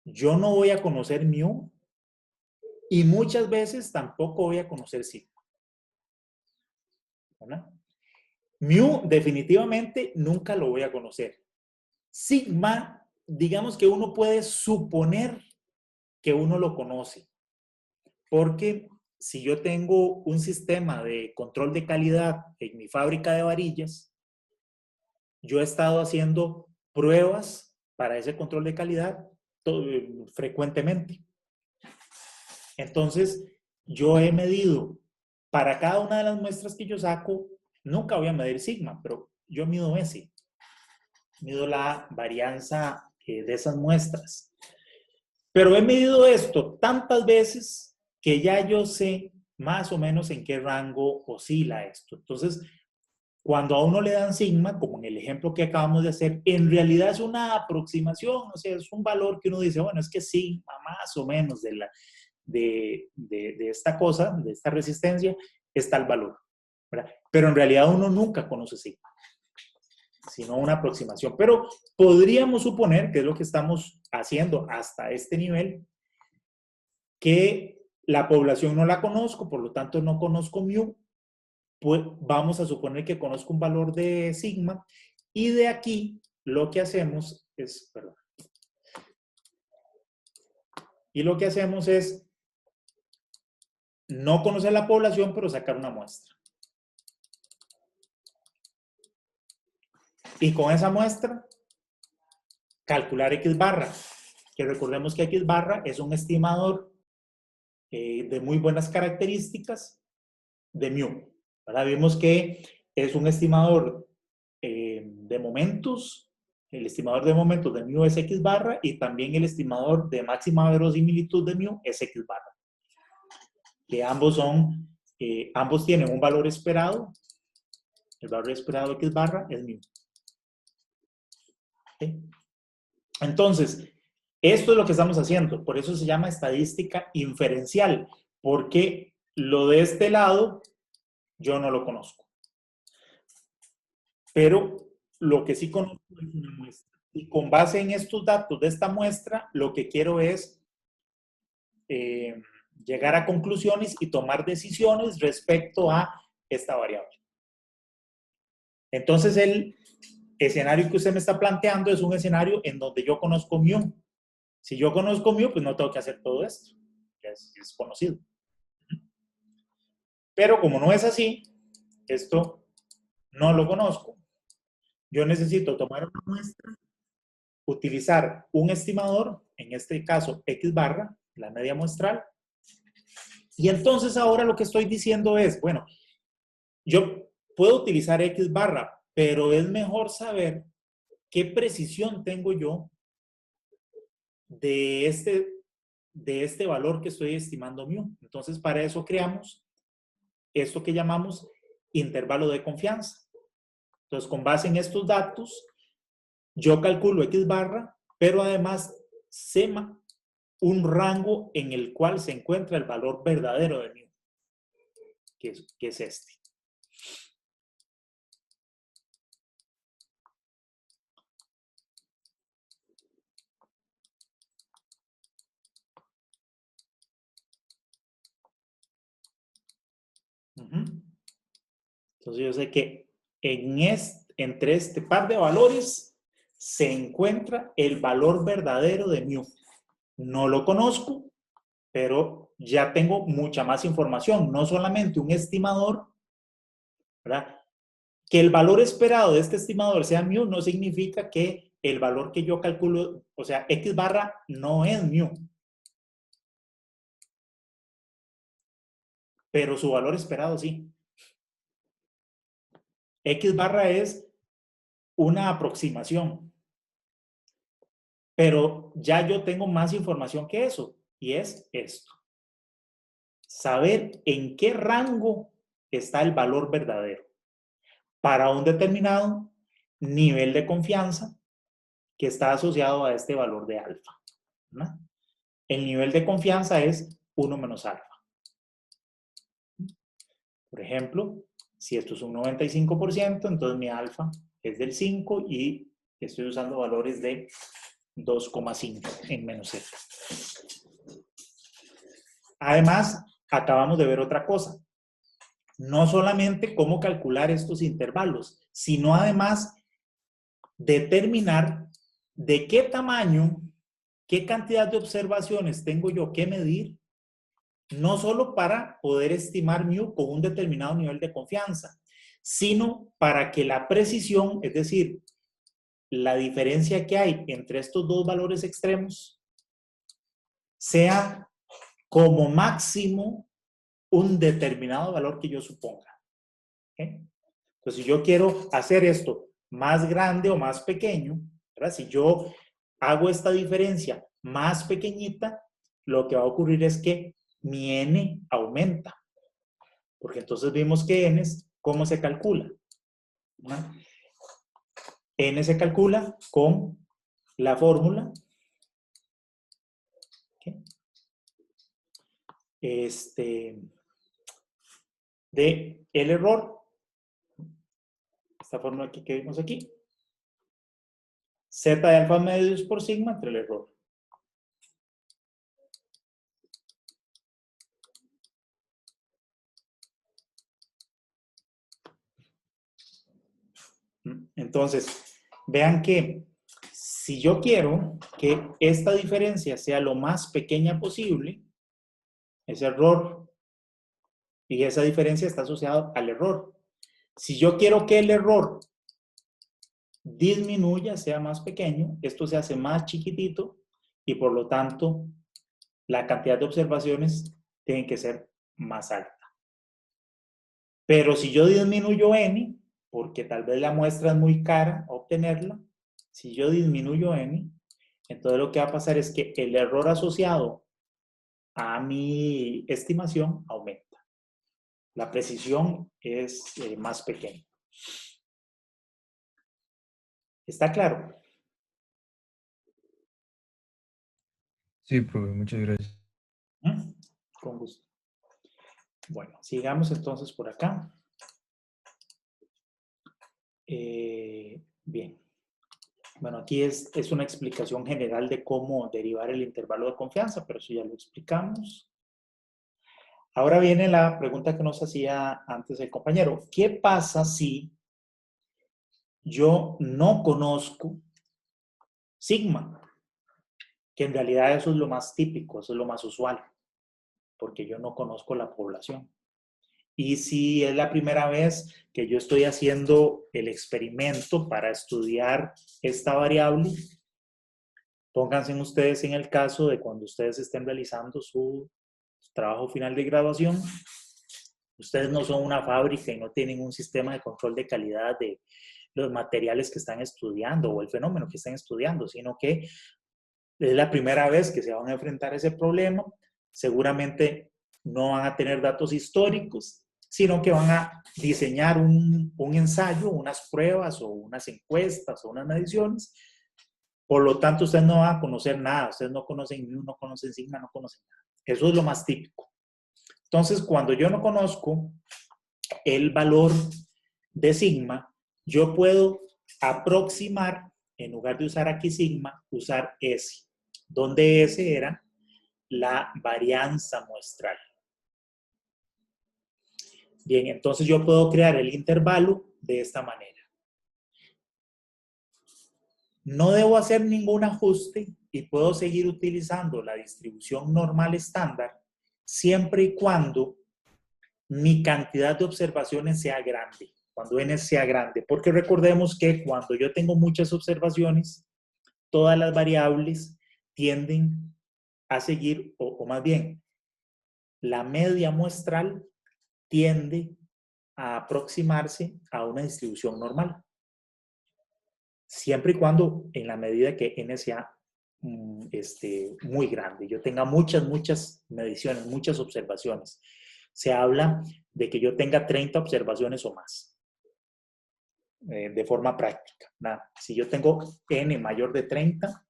yo no voy a conocer mu y muchas veces tampoco voy a conocer sigma, ¿verdad? Mu definitivamente nunca lo voy a conocer. Sigma, digamos que uno puede suponer que uno lo conoce, porque si yo tengo un sistema de control de calidad en mi fábrica de varillas, yo he estado haciendo pruebas para ese control de calidad frecuentemente. Entonces, yo he medido para cada una de las muestras que yo saco, nunca voy a medir sigma, pero yo mido S, mido la varianza de esas muestras. Pero he medido esto tantas veces que ya yo sé más o menos en qué rango oscila esto. Entonces, cuando a uno le dan sigma, como en el ejemplo que acabamos de hacer, en realidad es una aproximación, o sea, es un valor que uno dice, bueno, es que sigma más o menos de esta cosa, de esta resistencia, está el valor, ¿verdad? Pero en realidad uno nunca conoce sigma, sino una aproximación. Pero podríamos suponer, que es lo que estamos haciendo hasta este nivel, que la población no la conozco, por lo tanto no conozco mu, pues vamos a suponer que conozco un valor de sigma y de aquí lo que hacemos es, perdón, y lo que hacemos es no conocer la población, pero sacar una muestra. Y con esa muestra, calcular X barra, que recordemos que X barra es un estimador de muy buenas características de mu, ¿verdad? Vimos que es un estimador de momentos, el estimador de momentos de mu es X barra y también el estimador de máxima verosimilitud de mu es X barra. Que ambos tienen un valor esperado, el valor esperado de X barra es mu. ¿Sí? Entonces, esto es lo que estamos haciendo, por eso se llama estadística inferencial, porque lo de este lado yo no lo conozco. Pero lo que sí conozco es una muestra. Y con base en estos datos de esta muestra, lo que quiero es llegar a conclusiones y tomar decisiones respecto a esta variable. Entonces, el escenario que usted me está planteando es un escenario en donde yo conozco mu. Si yo conozco mu, pues no tengo que hacer todo esto, que es conocido. Pero como no es así, esto no lo conozco, yo necesito tomar una muestra utilizar un estimador, en este caso X barra, la media muestral. Y entonces ahora lo que estoy diciendo es, bueno, yo puedo utilizar X barra, pero es mejor saber qué precisión tengo yo de este valor que estoy estimando mu. Entonces, para eso creamos esto que llamamos intervalo de confianza. Entonces, con base en estos datos, yo calculo X barra, pero además sé un rango en el cual se encuentra el valor verdadero de mu, que es este. Entonces yo sé que entre este par de valores se encuentra el valor verdadero de mu. No lo conozco, pero ya tengo mucha más información, no solamente un estimador, ¿verdad? Que el valor esperado de este estimador sea mu no significa que el valor que yo calculo, o sea, X barra no es mu. Pero su valor esperado sí. X barra es una aproximación. Pero ya yo tengo más información que eso, y es esto. Saber en qué rango está el valor verdadero para un determinado nivel de confianza que está asociado a este valor de alfa, ¿no? El nivel de confianza es 1 menos alfa. Por ejemplo, si esto es un 95%, entonces mi alfa es del 5 y estoy usando valores de 2,5 en menos z. Además, acabamos de ver otra cosa. No solamente cómo calcular estos intervalos, sino además determinar de qué tamaño, qué cantidad de observaciones tengo yo que medir, no solo para poder estimar mu con un determinado nivel de confianza, sino para que la precisión, es decir, la diferencia que hay entre estos dos valores extremos, sea como máximo un determinado valor que yo suponga. ¿Okay? Entonces, si yo quiero hacer esto más grande o más pequeño, ¿verdad? Si yo hago esta diferencia más pequeñita, lo que va a ocurrir es que mi n aumenta. Porque entonces vimos que n, ¿cómo se calcula? ¿No? N se calcula con la fórmula de el error, esta fórmula aquí que vimos aquí, z de alfa medios por sigma entre el error. Entonces, vean que si yo quiero que esta diferencia sea lo más pequeña posible, ese error y esa diferencia está asociada al error. Si yo quiero que el error disminuya, sea más pequeño, esto se hace más chiquitito y por lo tanto la cantidad de observaciones tiene que ser más alta. Pero si yo disminuyo n, porque tal vez la muestra es muy cara obtenerla, si yo disminuyo n, entonces lo que va a pasar es que el error asociado a mi estimación aumenta. La precisión es más pequeña. ¿Está claro? Sí, profe, muchas gracias. Con gusto. Bueno, sigamos entonces por acá. Bien. Bueno, aquí es una explicación general de cómo derivar el intervalo de confianza, pero eso ya lo explicamos. Ahora viene la pregunta que nos hacía antes el compañero. ¿Qué pasa si yo no conozco sigma? Que en realidad eso es lo más típico, eso es lo más usual, porque yo no conozco la población. Y si es la primera vez que yo estoy haciendo el experimento para estudiar esta variable, Pónganse ustedes en el caso de cuando ustedes estén realizando su trabajo final de graduación. Ustedes no son una fábrica y no tienen un sistema de control de calidad de los materiales que están estudiando o el fenómeno que están estudiando, sino que es la primera vez que se van a enfrentar a ese problema. Seguramente no van a tener datos históricos, sino que van a diseñar un ensayo, unas pruebas o unas encuestas o unas mediciones. Por lo tanto, ustedes no van a conocer nada. Ustedes no conocen mu, no conocen sigma, no conocen nada. Eso es lo más típico. Entonces, cuando yo no conozco el valor de sigma, yo puedo aproximar, en lugar de usar aquí sigma, usar S, donde S era la varianza muestral. Bien, entonces yo puedo crear el intervalo de esta manera. No debo hacer ningún ajuste y puedo seguir utilizando la distribución normal estándar siempre y cuando mi cantidad de observaciones sea grande, cuando n sea grande, porque recordemos que cuando yo tengo muchas observaciones, todas las variables tienden a seguir, o más bien, la media muestral tiende a aproximarse a una distribución normal, siempre y cuando en la medida que n sea muy grande, yo tenga muchas mediciones, muchas observaciones. Se habla de que yo tenga 30 observaciones o más, de forma práctica. Nada. Si yo tengo n mayor de 30,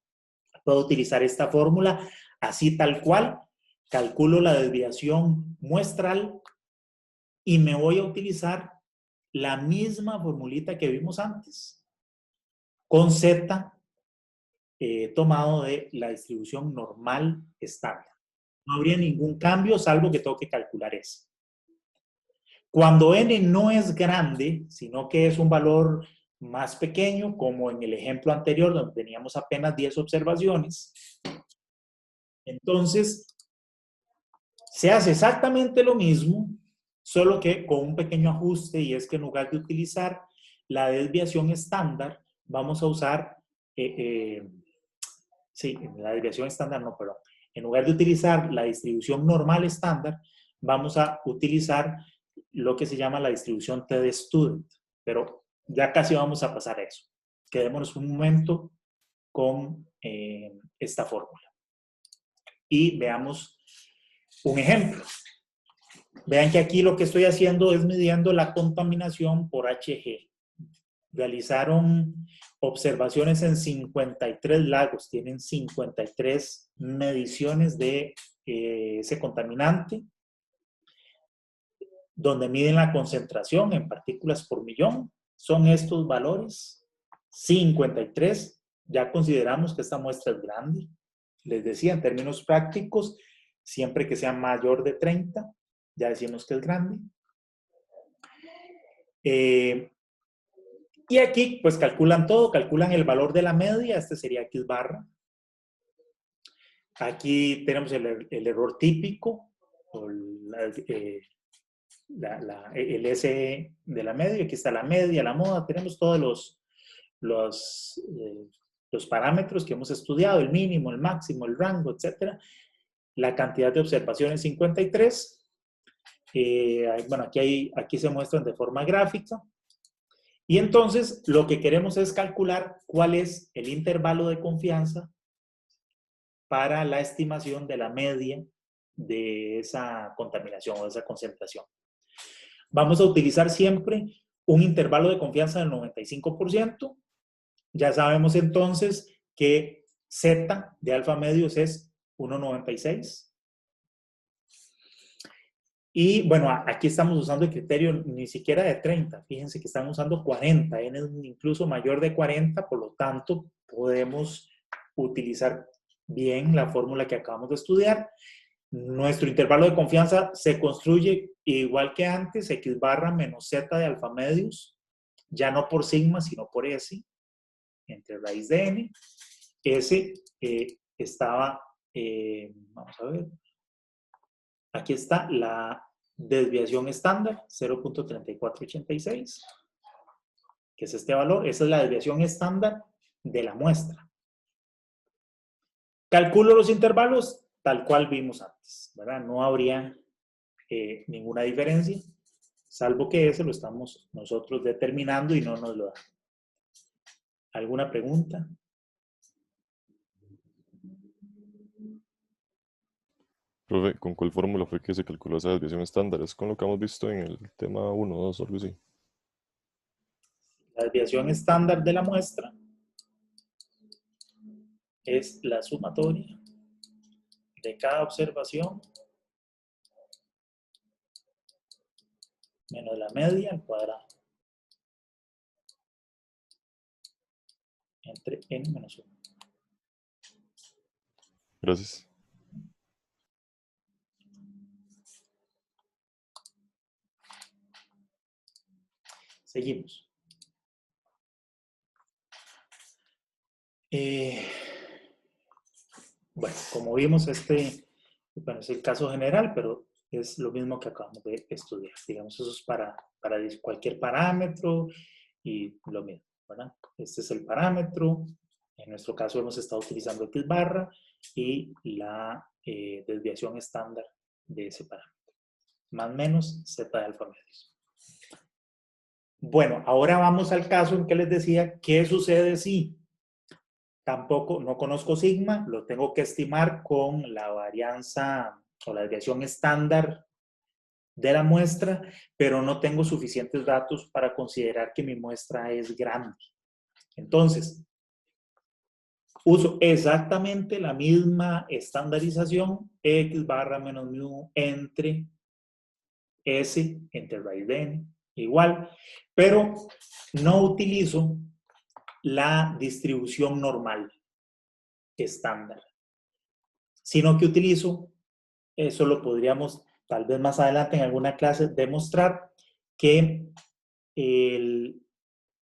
puedo utilizar esta fórmula así tal cual, calculo la desviación muestral y me voy a utilizar la misma formulita que vimos antes, con z tomado de la distribución normal estándar. No habría ningún cambio, salvo que tengo que calcular eso. Cuando n no es grande, sino que es un valor más pequeño, como en el ejemplo anterior, donde teníamos apenas 10 observaciones, entonces se hace exactamente lo mismo, solo que con un pequeño ajuste, y es que en lugar de utilizar la desviación estándar, vamos a usar, la desviación estándar no, perdón. En lugar de utilizar la distribución normal estándar, vamos a utilizar lo que se llama la distribución T de student. Pero ya casi vamos a pasar a eso. Quedémonos un momento con esta fórmula. Y veamos un ejemplo. Vean que aquí lo que estoy haciendo es midiendo la contaminación por Hg. Realizaron observaciones en 53 lagos, tienen 53 mediciones de ese contaminante, donde miden la concentración en partículas por millón. Son estos valores, 53. Ya consideramos que esta muestra es grande. Les decía, en términos prácticos, siempre que sea mayor de 30, ya decimos que es grande. Y aquí, pues calculan todo, calculan el valor de la media, este sería X barra. Aquí tenemos el error típico, o el S de la media, aquí está la media, la moda, tenemos todos los parámetros que hemos estudiado, el mínimo, el máximo, el rango, etc. La cantidad de observaciones 53. Bueno, aquí se muestran de forma gráfica. Y entonces lo que queremos es calcular cuál es el intervalo de confianza para la estimación de la media de esa contaminación o de esa concentración. Vamos a utilizar siempre un intervalo de confianza del 95%. Ya sabemos entonces que Z de alfa medios es 1,96. Y bueno, aquí estamos usando el criterio ni siquiera de 30. Fíjense que estamos usando 40. N es incluso mayor de 40, por lo tanto podemos utilizar bien la fórmula que acabamos de estudiar. Nuestro intervalo de confianza se construye igual que antes, X barra menos Z de alfa medios, ya no por sigma, sino por S, entre raíz de N. S estaba, vamos a ver, aquí está la desviación estándar, 0.3486, que es este valor. Esa es la desviación estándar de la muestra. Calculo los intervalos tal cual vimos antes, ¿verdad? No habría ninguna diferencia, salvo que ese lo estamos nosotros determinando y no nos lo da. ¿Alguna pregunta? Profe, ¿con cuál fórmula fue que se calculó esa desviación estándar? Es con lo que hemos visto en el tema 1, 2 o algo así. La desviación estándar de la muestra es la sumatoria de cada observación menos la media al cuadrado entre n menos 1. Gracias. Seguimos. Bueno, como vimos, bueno, es el caso general, pero es lo mismo que acabamos de estudiar. Digamos, eso es para cualquier parámetro y lo mismo, ¿verdad? Este es el parámetro. En nuestro caso hemos estado utilizando X barra y la desviación estándar de ese parámetro. Más o menos Z de alfa medios. Bueno, ahora vamos al caso en que les decía, ¿qué sucede si tampoco, no conozco sigma, lo tengo que estimar con la varianza o la desviación estándar de la muestra, pero no tengo suficientes datos para considerar que mi muestra es grande? Entonces, uso exactamente la misma estandarización, X barra menos mu entre S entre raíz de N, igual, pero no utilizo la distribución normal estándar, sino que utilizo, eso lo podríamos tal vez más adelante en alguna clase demostrar, que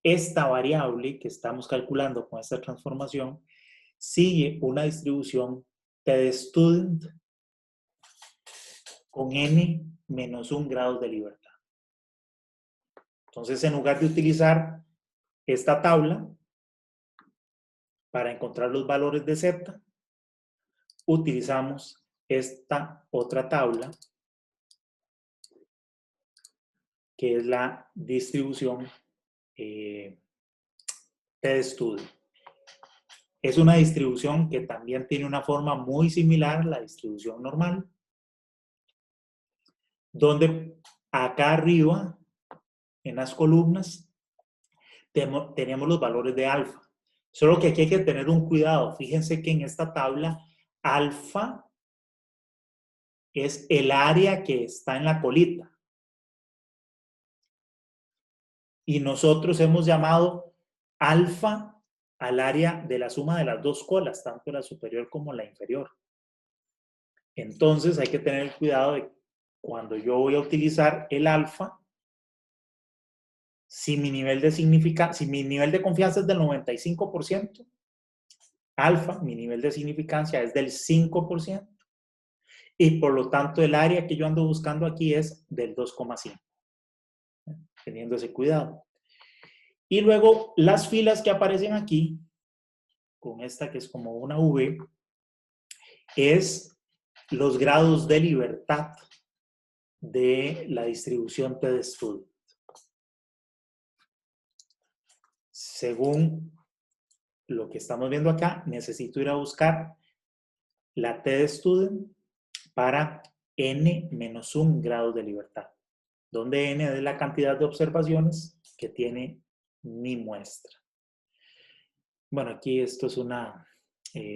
esta variable que estamos calculando con esta transformación sigue una distribución t-student con n menos 1 grados de libertad. Entonces, en lugar de utilizar esta tabla para encontrar los valores de z, utilizamos esta otra tabla, que es la distribución t-student. Es una distribución que también tiene una forma muy similar a la distribución normal, donde acá arriba, en las columnas, tenemos los valores de alfa. Solo que aquí hay que tener un cuidado. Fíjense que en esta tabla, alfa es el área que está en la colita. Y nosotros hemos llamado alfa al área de la suma de las dos colas, tanto la superior como la inferior. Entonces hay que tener el cuidado de cuando yo voy a utilizar el alfa, si mi nivel de confianza es del 95%, alfa, mi nivel de significancia es del 5%, y por lo tanto el área que yo ando buscando aquí es del 2,5, teniendo ese cuidado. Y luego las filas que aparecen aquí, con esta que es como una V, es los grados de libertad de la distribución t-student. Según lo que estamos viendo acá, necesito ir a buscar la t-student para n menos 1 grado de libertad, donde n es la cantidad de observaciones que tiene mi muestra. Bueno, aquí esto es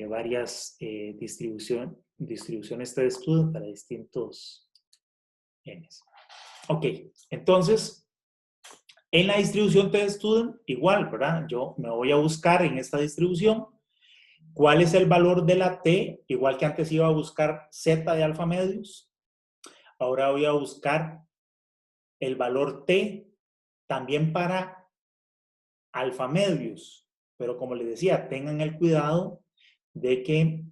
varias distribuciones t-student para distintos n's. Ok, entonces, en la distribución t-student, igual, ¿verdad? Yo me voy a buscar en esta distribución cuál es el valor de la t, igual que antes iba a buscar z de alfa medios. Ahora voy a buscar el valor t también para alfa medios. Pero como les decía, tengan el cuidado de que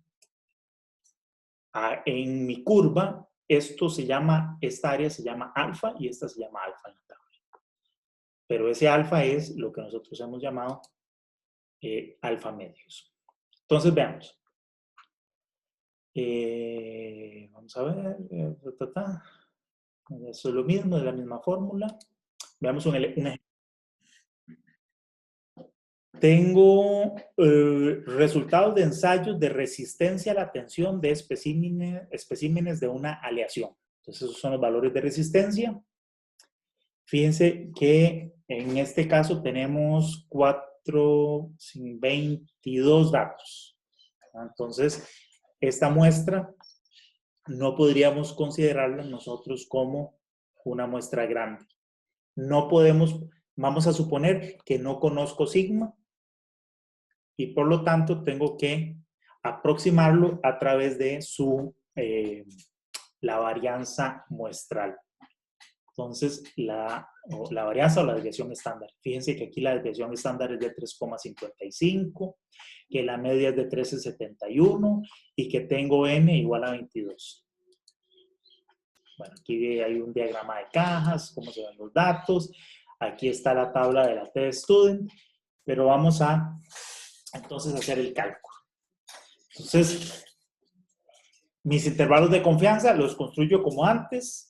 en mi curva, esta área se llama alfa y esta se llama alfa en la tabla. Pero ese alfa es lo que nosotros hemos llamado alfa medios. Entonces veamos. Vamos a ver. Eso es lo mismo, es la misma fórmula. Veamos un ejemplo. Tengo resultados de ensayos de resistencia a la tensión de especímenes de una aleación. Entonces, esos son los valores de resistencia. Fíjense que en este caso tenemos 22 datos. Entonces, esta muestra no podríamos considerarla nosotros como una muestra grande. No podemos, vamos a suponer que no conozco sigma y por lo tanto tengo que aproximarlo a través de la varianza muestral. Entonces, la varianza o la desviación estándar. Fíjense que aquí la desviación estándar es de 3,55, que la media es de 13,71 y que tengo n igual a 22. Bueno, aquí hay un diagrama de cajas, cómo se ven los datos. Aquí está la tabla de la T-Student, pero vamos a entonces hacer el cálculo. Entonces, mis intervalos de confianza los construyo como antes.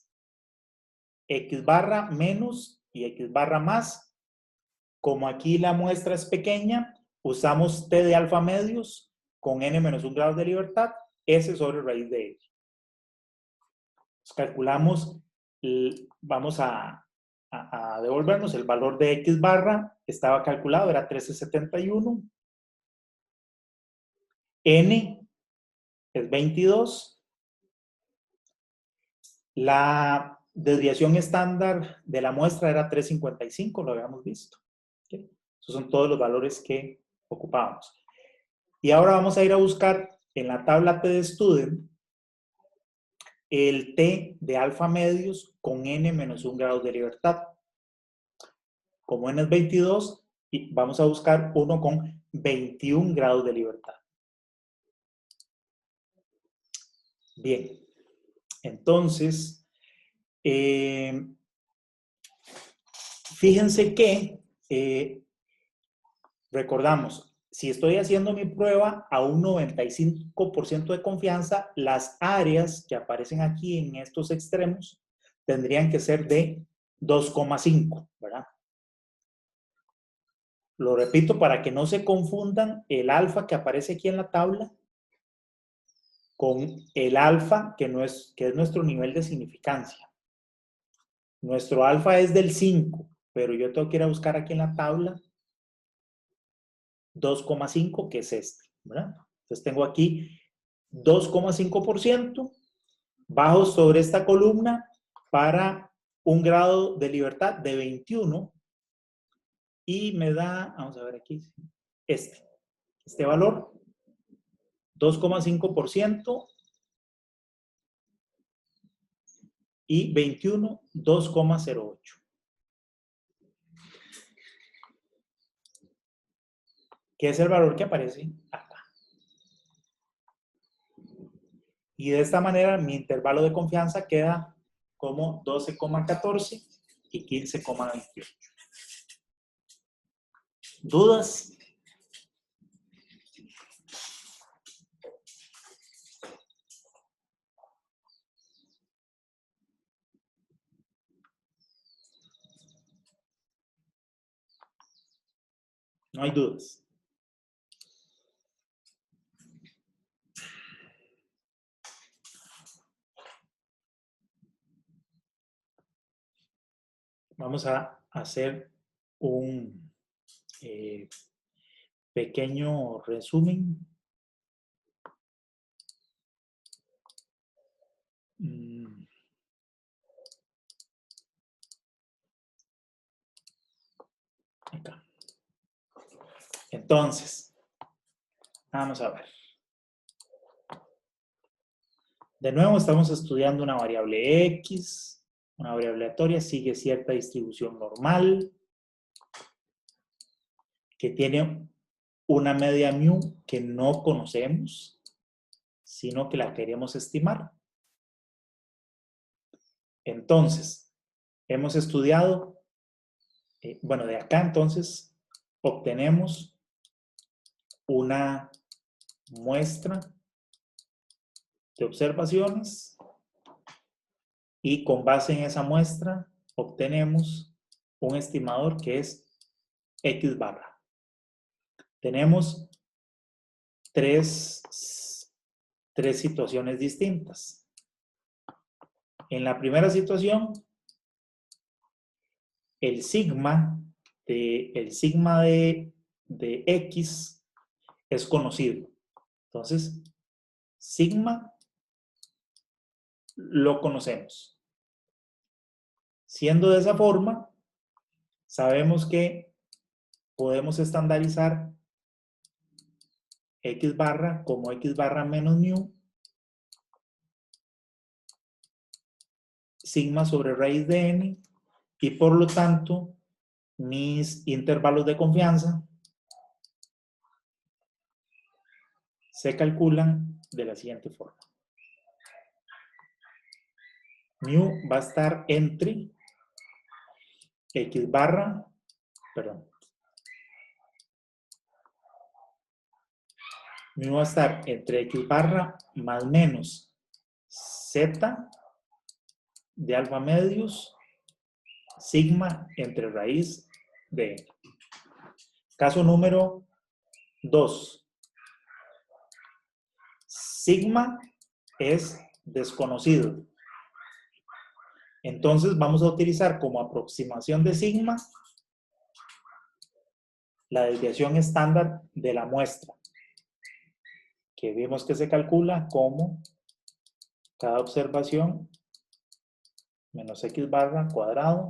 X barra menos y X barra más. Como aquí la muestra es pequeña, usamos T de alfa medios con n menos 1 grado de libertad, S sobre raíz de X. Calculamos, vamos a devolvernos el valor de X barra, estaba calculado, era 13,71. N es 22. La desviación estándar de la muestra era 3,55, lo habíamos visto. ¿Okay? Esos son todos los valores que ocupábamos. Y ahora vamos a ir a buscar en la tabla T de Student el T de alfa medios con n menos 1 grado de libertad. Como n es 22, vamos a buscar uno con 21 grados de libertad. Bien, entonces, fíjense que, recordamos, si estoy haciendo mi prueba a un 95% de confianza, las áreas que aparecen aquí en estos extremos tendrían que ser de 2,5, ¿verdad? Lo repito para que no se confundan el alfa que aparece aquí en la tabla con el alfa que es nuestro nivel de significancia. Nuestro alfa es del 5, pero yo tengo que ir a buscar aquí en la tabla 2,5, que es este, ¿verdad? Entonces tengo aquí 2,5% bajo sobre esta columna para un grado de libertad de 21 y me da, vamos a ver aquí, este valor, 2,5% y 21, 2,08. Que es el valor que aparece acá. Y de esta manera mi intervalo de confianza queda como 12,14 y 15,28. ¿Dudas? No hay dudas. Vamos a hacer un pequeño resumen. Acá. Entonces, vamos a ver. De nuevo, estamos estudiando una variable X, una variable aleatoria, sigue cierta distribución normal, que tiene una media mu que no conocemos, sino que la queremos estimar. Entonces, hemos estudiado, bueno, de acá entonces obtenemos una muestra de observaciones y con base en esa muestra obtenemos un estimador que es X barra. Tenemos tres situaciones distintas. En la primera situación, el sigma de X es conocido. Entonces, sigma lo conocemos. Siendo de esa forma, sabemos que podemos estandarizar X barra como X barra menos mu sigma sobre raíz de n, y por lo tanto mis intervalos de confianza se calculan de la siguiente forma. Mu va a estar entre X barra, mu va a estar entre X barra más menos Z de alfa medios sigma entre raíz de n. Caso número 2. Sigma es desconocido. Entonces vamos a utilizar como aproximación de sigma la desviación estándar de la muestra, que vimos que se calcula como cada observación menos X barra cuadrado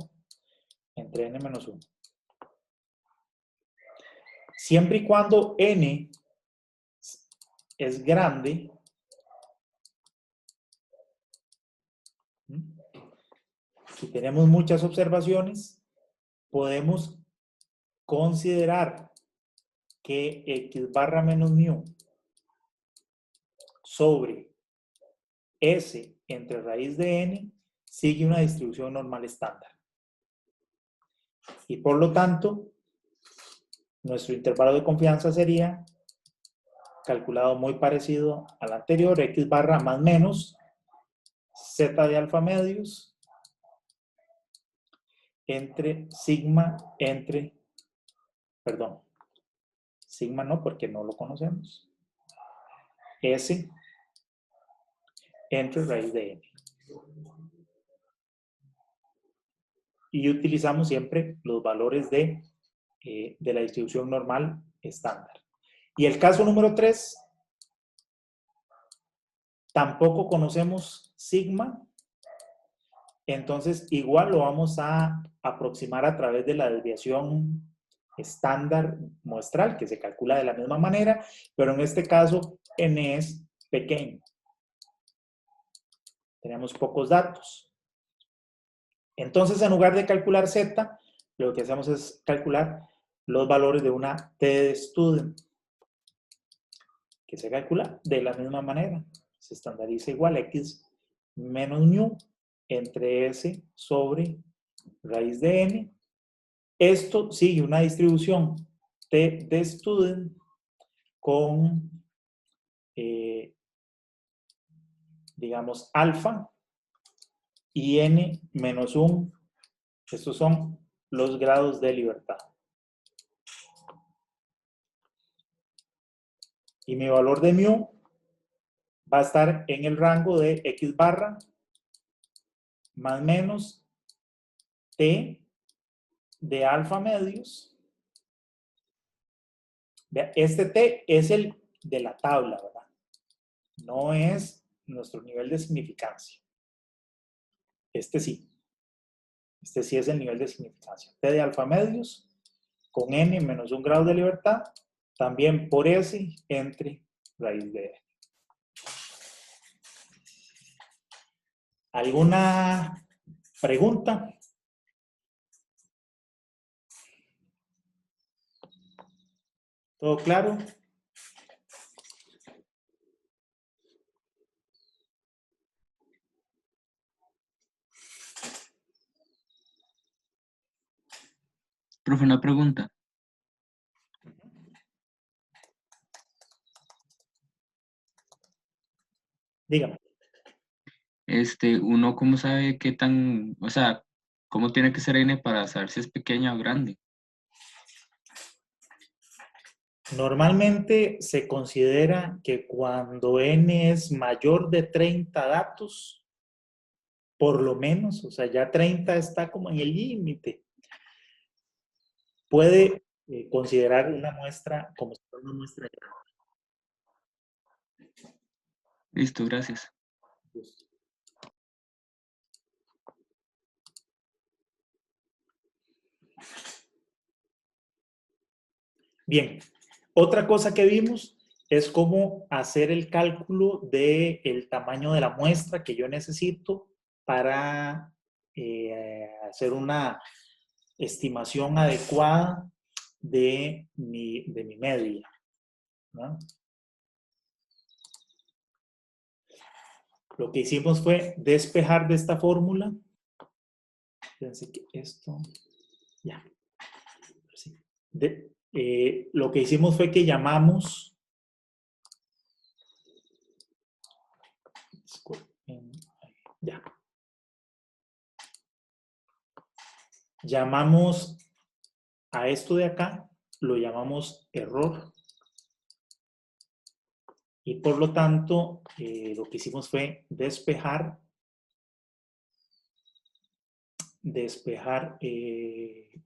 entre n menos 1. Siempre y cuando n es grande, si tenemos muchas observaciones, podemos considerar que X barra menos mu sobre S entre raíz de n sigue una distribución normal estándar. Y por lo tanto, nuestro intervalo de confianza sería calculado muy parecido al anterior, X barra más menos Z de alfa medios entre sigma sigma no, porque no lo conocemos, S entre raíz de n. Y utilizamos siempre los valores de la distribución normal estándar. Y el caso número 3, tampoco conocemos sigma, entonces igual lo vamos a aproximar a través de la desviación estándar muestral, que se calcula de la misma manera, pero en este caso n es pequeño. Tenemos pocos datos. Entonces, en lugar de calcular z, lo que hacemos es calcular los valores de una t de student, que se calcula de la misma manera. Se estandariza igual x menos mu entre s sobre raíz de n. Esto sigue una distribución t de student con, digamos, alfa y n menos 1. Estos son los grados de libertad. Y mi valor de mu va a estar en el rango de X barra más menos T de alfa medios. Este T es el de la tabla, ¿verdad? No es nuestro nivel de significancia. Este sí. Este sí es el nivel de significancia. T de alfa medios con n menos 1 grado de libertad, también por S entre raíz de n. ¿Alguna pregunta? ¿Todo claro? Profe, una pregunta. Dígame. ¿Uno cómo sabe qué tan, o sea, cómo tiene que ser n para saber si es pequeña o grande? Normalmente se considera que cuando n es mayor de 30 datos, por lo menos, o sea, ya 30 está como en el límite, puede considerar una muestra como si fuera una muestra de Listo, gracias. datos. Bien, otra cosa que vimos es cómo hacer el cálculo del tamaño de la muestra que yo necesito para hacer una estimación adecuada de mi media, ¿no? Lo que hicimos fue despejar de esta fórmula. Fíjense que esto, ya. Sí. Lo que hicimos fue que llamamos, ya. Llamamos a esto de acá, lo llamamos error. Y por lo tanto, lo que hicimos fue despejar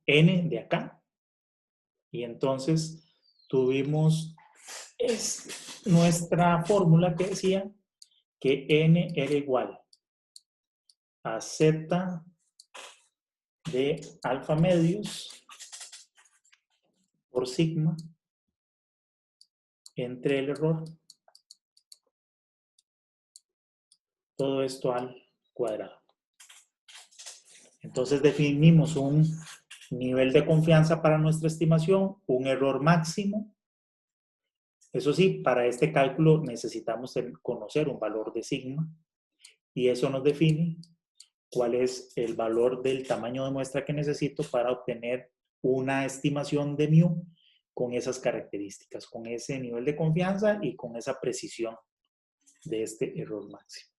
n de acá. Y entonces tuvimos nuestra fórmula que decía que n era igual a z de alfa medios por sigma entre el error. Todo esto al cuadrado. Entonces definimos un nivel de confianza para nuestra estimación, un error máximo. Eso sí, para este cálculo necesitamos conocer un valor de sigma y eso nos define cuál es el valor del tamaño de muestra que necesito para obtener una estimación de mu con esas características, con ese nivel de confianza y con esa precisión de este error máximo.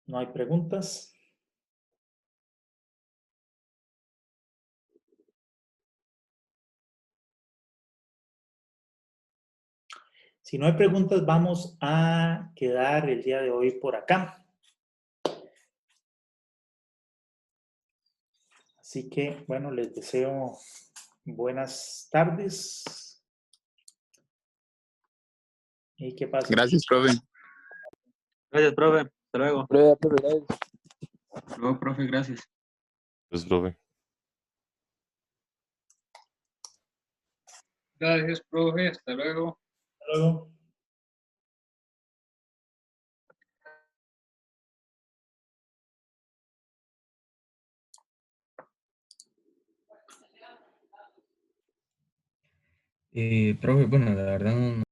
¿No hay preguntas? Si no hay preguntas, vamos a quedar el día de hoy por acá. Así que, bueno, les deseo buenas tardes. Y que pasen. Gracias, profe. Gracias, profe. Hasta luego. Luego, profe, gracias. Pues, profe. Gracias, profe. Hasta luego. Hasta luego. Profe, bueno, la verdad no